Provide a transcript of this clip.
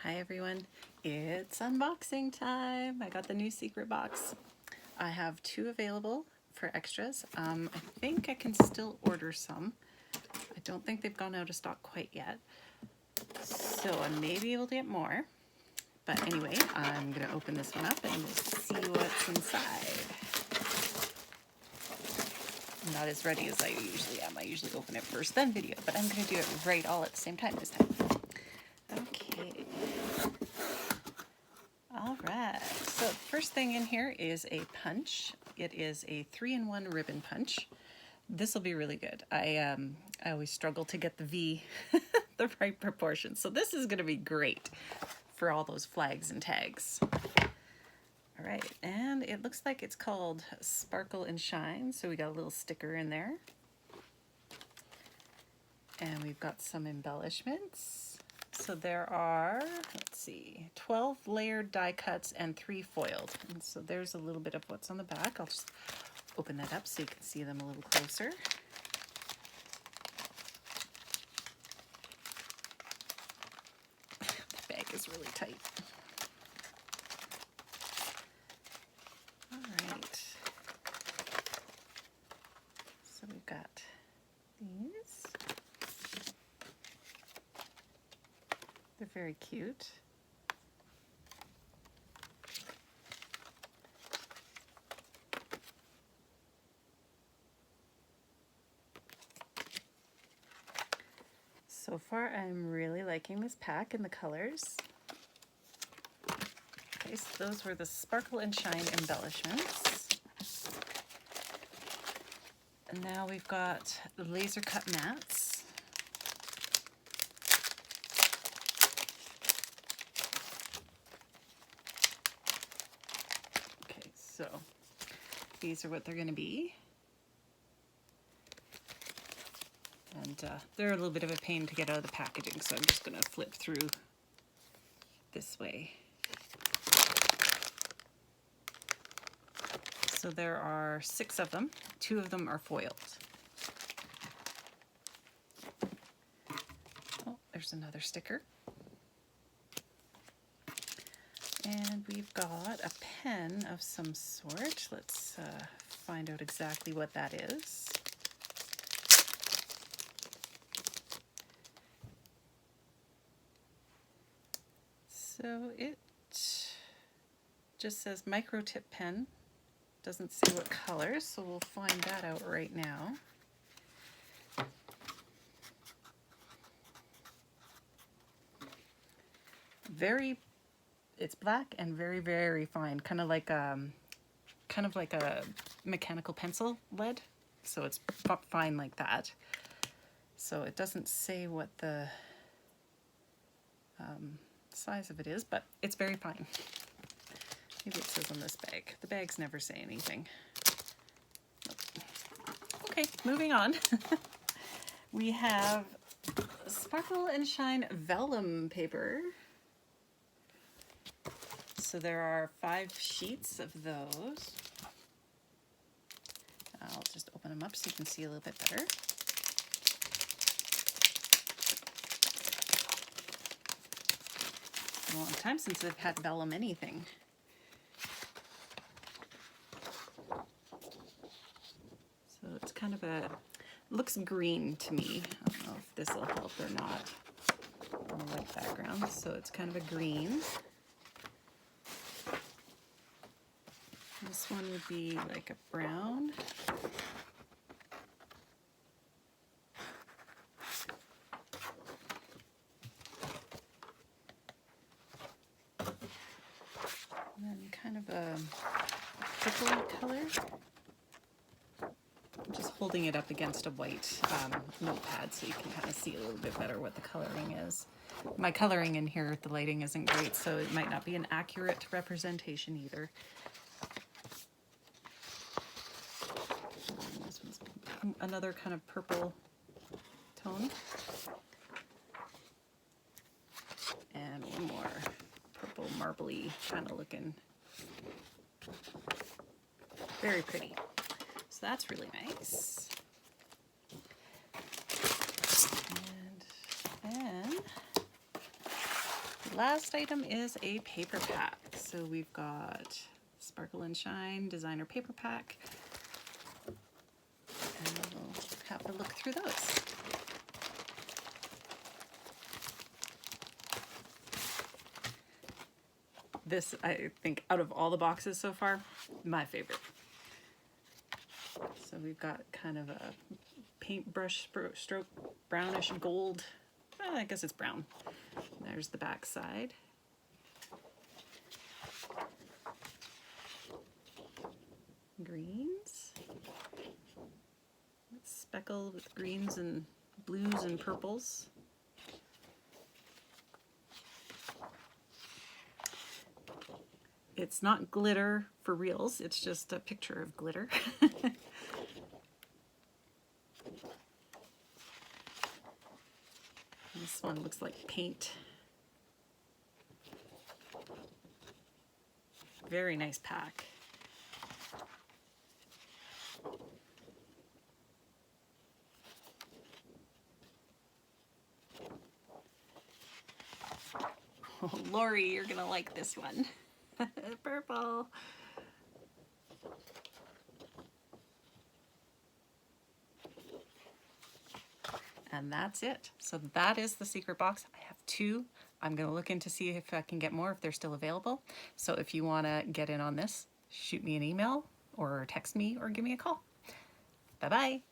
Hi everyone, it's unboxing time. I got the new secret box. I have 2 available for extras. I think I can still order some. I don't think they've gone out of stock quite yet. So I may be able to get more. But anyway, I'm going to open this one up and we'll see what's inside. I'm not as ready as I usually am. I usually open it first, then video, but I'm going to do it right all at the same time this time. Okay. All right, so first thing in here is a punch. It is a 3-in-1 ribbon punch. This will be really good. I always struggle to get the V the right proportion, so this is going to be great for all those flags and tags. All right, and it looks like it's called Sparkle and Shine, so we got a little sticker in there. And we've got some embellishments. So there are, let's see, 12 layered die cuts and 3 foiled. And so there's a little bit of what's on the back. I'll just open that up so you can see them a little closer. The bag is really tight. All right. So we've got these. They're very cute. So far, I'm really liking this pack and the colors. Okay, so those were the Sparkle and Shine embellishments. And now we've got the laser cut mats. Okay, so these are what they're going to be. And they're a little bit of a pain to get out of the packaging, so I'm just going to flip through this way. So there are 6 of them. 2 of them are foiled. Oh, there's another sticker. And we've got a pen of some sort. Let's find out exactly what that is. So it just says micro tip pen. Doesn't say what color, so we'll find that out right now. It's black and very, very fine, kind of like a mechanical pencil lead. So it's fine like that. So it doesn't say what the size of it is, but it's very fine. Maybe it says on this bag. The bags never say anything. Nope. Okay, moving on. We have Sparkle and Shine vellum paper. So there are 5 sheets of those. I'll just open them up so you can see a little bit better. A long time since I've had vellum anything. So it's kind of looks green to me. I don't know if this will help or not on a white background. So it's kind of a green. This one would be like a brown. And then kind of a purpley color. I'm just holding it up against a white notepad so you can kind of see a little bit better what the coloring is. My coloring in here, the lighting isn't great, so it might not be an accurate representation either. This one's another kind of purple tone. And one more purple marbly kind of looking. Very pretty. So that's really nice. And then last item is a paper pack. So we've got Sparkle and Shine Designer Paper Pack. And we'll have a look through those. This, I think, out of all the boxes so far, my favorite. So we've got kind of a paintbrush stroke, brownish gold. Well, I guess it's brown. There's the back side. Greens. It's speckled with greens and blues and purples. It's not glitter for reals, it's just a picture of glitter. This one looks like paint. Very nice pack. Oh, Lori, you're gonna like this one. Purple. And that's it. So that is the secret box. I have 2. I'm gonna look in to see if I can get more, if they're still available. So if you wanna get in on this, shoot me an email or text me or give me a call. Bye-bye.